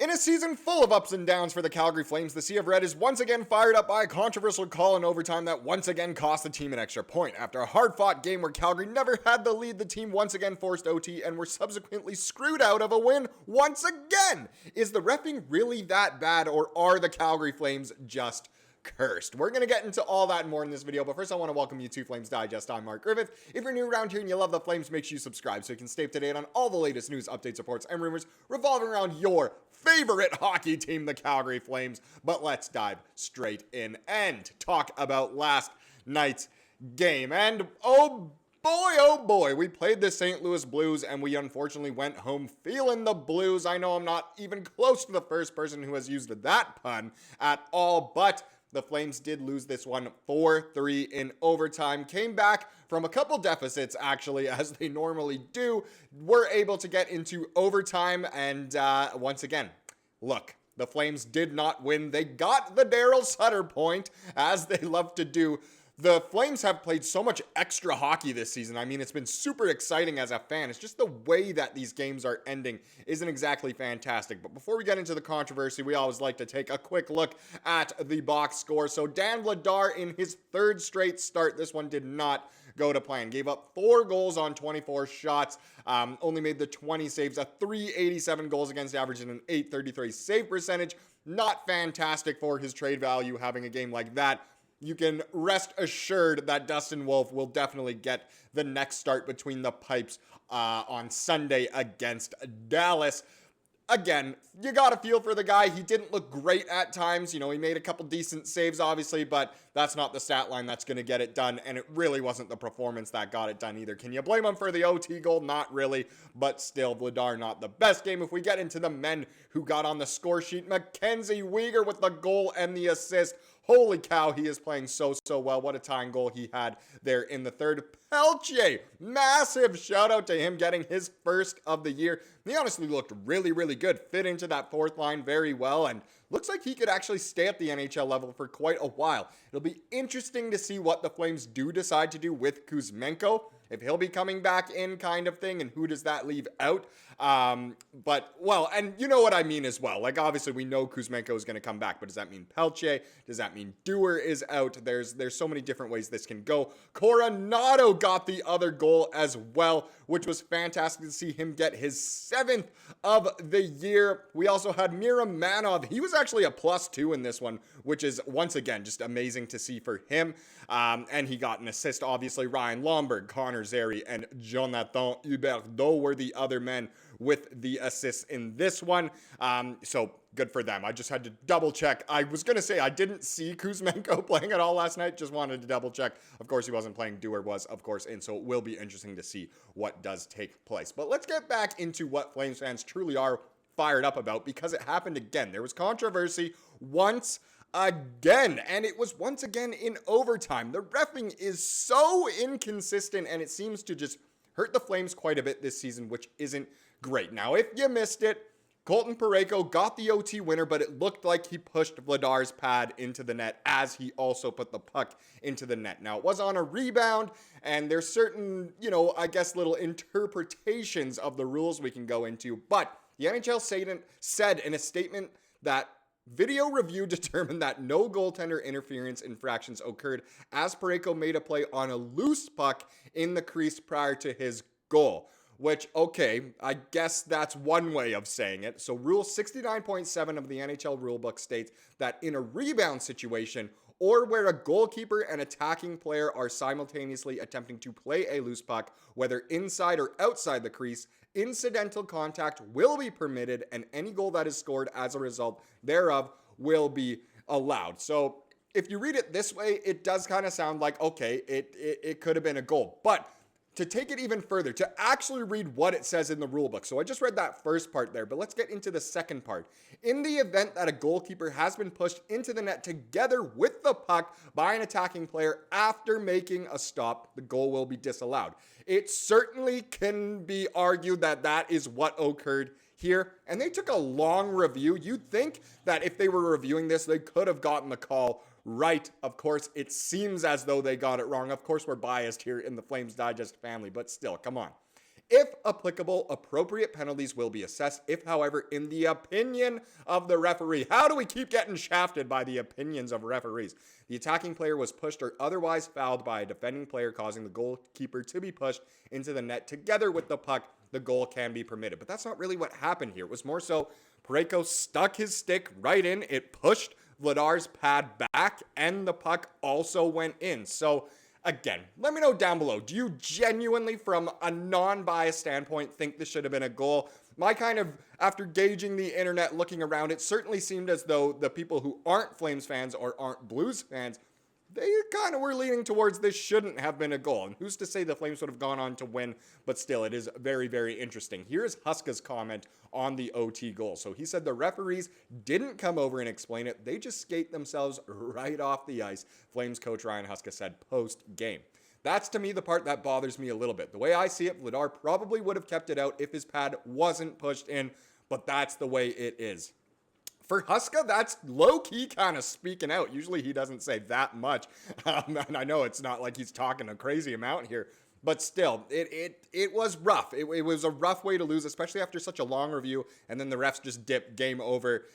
In a season full of ups and downs for the Calgary Flames, the Sea of Red is once again fired up by a controversial call in overtime that once again cost the team an extra point. After a hard-fought game where Calgary never had the lead, the team once again forced OT and were subsequently screwed out of a win once again. Is the reffing really that bad, or are the Calgary Flames just cursed? We're going to get into all that and more in this video, but first I want to welcome you to Flames Digest. I'm Mark Griffith. If you're new around here and you love the Flames, make sure you subscribe so you can stay up to date on all the latest news, updates, reports, and rumors revolving around your favorite hockey team, the Calgary Flames. But let's dive straight in and talk about last night's game. And oh boy, we played the St. Louis Blues and we unfortunately went home feeling the blues. I know I'm not even close to the first person who has used that pun at all, but the Flames did lose this one 4-3 in overtime. Came back from a couple deficits, actually, as they normally do. Were able to get into overtime, and once again, look, the Flames did not win. They got the Daryl Sutter point, as they love to do. The Flames have played so much extra hockey this season. I mean, it's been super exciting as a fan. It's just the way that these games are ending isn't exactly fantastic. But before we get into the controversy, we always like to take a quick look at the box score. So Dan Vladar in his third straight start, this one did not go to plan. Gave up 4 goals on 24 shots, only made the 20 saves, a .387 goals against average and an .833 save percentage. Not fantastic for his trade value having a game like that. You can rest assured that Dustin Wolf will definitely get the next start between the pipes on Sunday against Dallas. Again, you got to feel for the guy. He didn't look great at times. You know, he made a couple decent saves, obviously, but that's not the stat line that's going to get it done, and it really wasn't the performance that got it done either. Can you blame him for the OT goal? Not really, but still, Vladar not the best game. If we get into the men who got on the score sheet, MacKenzie Weegar with the goal and the assist. Holy cow, he is playing so well. What a tying goal he had there in the third. Pelche, massive shout out to him getting his first of the year. He honestly looked really good. Fit into that fourth line very well and looks like he could actually stay at the NHL level for quite a while. It'll be interesting to see what the Flames do decide to do with Kuzmenko. If he'll be coming back in kind of thing, and who does that leave out? But, well, and you know what I mean as well. Like, obviously, we know Kuzmenko is going to come back, but does that mean Pelche? Does that mean Dewar is out? There's so many different ways this can go. Coronado got the other goal as well, which was fantastic to see him get his 7th of the year. We also had Miramanov. He was actually a +2 in this one, which is, once again, just amazing to see for him. And he got an assist, obviously. Ryan Lomberg, Connor Zary, and Jonathan Huberdeau were the other men with the assists in this one. So good for them. I just had to double check. I was going to say I didn't see Kuzmenko playing at all last night. Just wanted to double check. Of course, he wasn't playing. Dewar was, of course, in. So it will be interesting to see what does take place. But let's get back into what Flames fans truly are fired up about, because it happened again. There was controversy once again, and it was once again in overtime. The reffing is so inconsistent, and it seems to just hurt the Flames quite a bit this season, which isn't great. Now, if you missed it, Colton Parayko got the OT winner, but it looked like he pushed Vladar's pad into the net as he also put the puck into the net. Now, it was on a rebound, and there's certain, I guess little interpretations of the rules we can go into, but the NHL said in a statement that video review determined that no goaltender interference infractions occurred as Parayko made a play on a loose puck in the crease prior to his goal. Which, okay, I guess that's one way of saying it. So Rule 69.7 of the NHL rulebook states that in a rebound situation, or where a goalkeeper and attacking player are simultaneously attempting to play a loose puck, whether inside or outside the crease, incidental contact will be permitted, and any goal that is scored as a result thereof will be allowed. So if you read it this way, it does kind of sound like, okay, it could have been a goal. But to take it even further, to actually read what it says in the rulebook. So I just read that first part there, but let's get into the second part. In the event that a goalkeeper has been pushed into the net together with the puck by an attacking player after making a stop, the goal will be disallowed. It certainly can be argued that that is what occurred here, and they took a long review. You'd think that if they were reviewing this, they could have gotten the call right. Of course, it seems as though they got it wrong. Of course, we're biased here in the Flames Digest family, but still, come on. If applicable, appropriate penalties will be assessed. If, however, in the opinion of the referee, how do we keep getting shafted by the opinions of referees? The attacking player was pushed or otherwise fouled by a defending player, causing the goalkeeper to be pushed into the net together with the puck, the goal can be permitted. But that's not really what happened here. It was more so Parayko stuck his stick right in. It pushed Vladar's pad back, and the puck also went in. So again, let me know down below. Do you genuinely, from a non-biased standpoint, think this should have been a goal? After gauging the internet, looking around, it certainly seemed as though the people who aren't Flames fans or aren't Blues fans, they kind of were leaning towards this shouldn't have been a goal. And who's to say the Flames would have gone on to win, but still, it is very, very interesting. Here's Huska's comment on the OT goal. So he said the referees didn't come over and explain it. They just skate themselves right off the ice, Flames coach Ryan Huska said post-game. That's, to me, the part that bothers me a little bit. The way I see it, Vladar probably would have kept it out if his pad wasn't pushed in, but that's the way it is. For Huska, that's low-key kind of speaking out. Usually he doesn't say that much. And I know it's not like he's talking a crazy amount here. But still, it was rough. It was a rough way to lose, especially after such a long review. And then the refs just dipped, game over.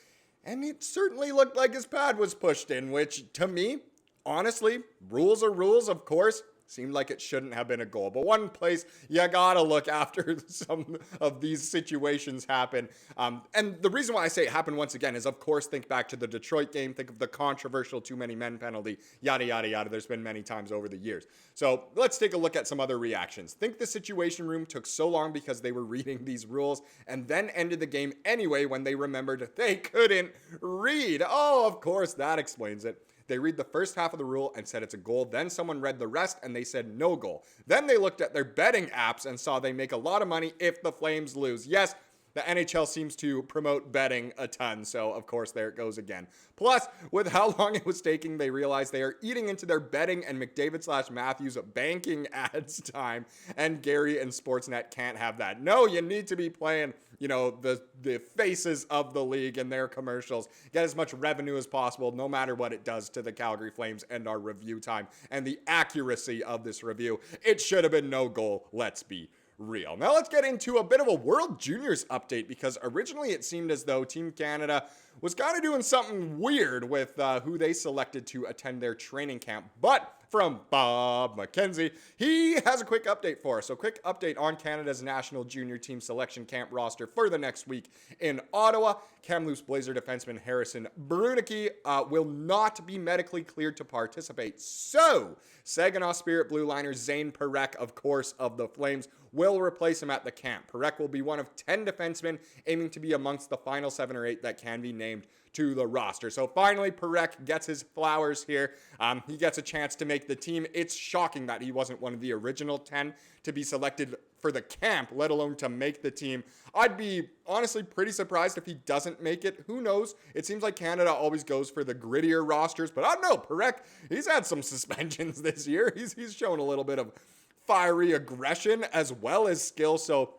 And it certainly looked like his pad was pushed in, which to me, honestly, rules are rules, of course. Seemed like it shouldn't have been a goal. But one place you gotta look after some of these situations happen. And the reason why I say it happened once again is, of course, think back to the Detroit game. Think of the controversial too many men penalty. Yada, yada, yada. There's been many times over the years. So let's take a look at some other reactions. Think the Situation Room took so long because they were reading these rules and then ended the game anyway when they remembered they couldn't read. Oh, of course, that explains it. They read the first half of the rule and said it's a goal. Then someone read the rest and they said no goal. Then they looked at their betting apps and saw they make a lot of money if the Flames lose. Yes, the NHL seems to promote betting a ton, so of course there it goes again. Plus, with how long it was taking, they realized they are eating into their betting and McDavid/Matthews banking ads time, and Gary and Sportsnet can't have that. No, you need to be playing, the faces of the league and their commercials. Get as much revenue as possible, no matter what it does to the Calgary Flames and our review time and the accuracy of this review. It should have been no goal, let's be real. Now let's get into a bit of a World Juniors update, because originally it seemed as though Team Canada was kind of doing something weird with who they selected to attend their training camp. But from Bob MacKenzie, he has a quick update for us. So quick update on Canada's national junior team selection camp roster for the next week in Ottawa. Kamloops Blazer defenseman Harrison Brunicky will not be medically cleared to participate. So Saginaw Spirit blue liner Zane Parekh, of course, of the Flames, will replace him at the camp. Parekh will be one of 10 defensemen aiming to be amongst the final 7 or 8 that can be named to the roster. So finally, Parekh gets his flowers here. He gets a chance to make the team. It's shocking that he wasn't one of the original 10 to be selected for the camp, let alone to make the team. I'd be honestly pretty surprised if he doesn't make it. Who knows? It seems like Canada always goes for the grittier rosters, but I don't know. Parekh, he's had some suspensions this year. He's shown a little bit of fiery aggression as well as skill, so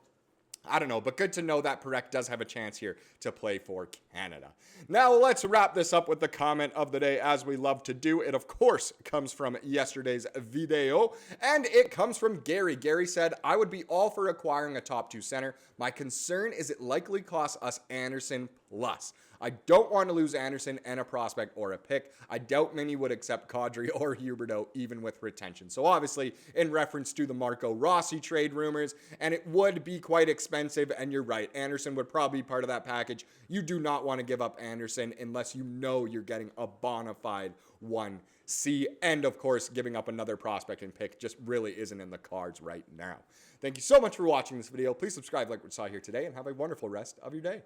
I don't know, but good to know that Parekh does have a chance here to play for Canada. Now let's wrap this up with the comment of the day, as we love to do. It, of course, comes from yesterday's video, and it comes from Gary. Gary said, I would be all for acquiring a top 2 center. My concern is it likely costs us Andersson plus. I don't want to lose Andersson and a prospect or a pick. I doubt many would accept Kadri or Huberdeau, even with retention. So obviously, in reference to the Marco Rossi trade rumors, and it would be quite expensive, and you're right, Andersson would probably be part of that package. You do not want to give up Andersson unless you know you're getting a bona fide 1C, and of course, giving up another prospect and pick just really isn't in the cards right now. Thank you so much for watching this video. Please subscribe like we saw here today, and have a wonderful rest of your day.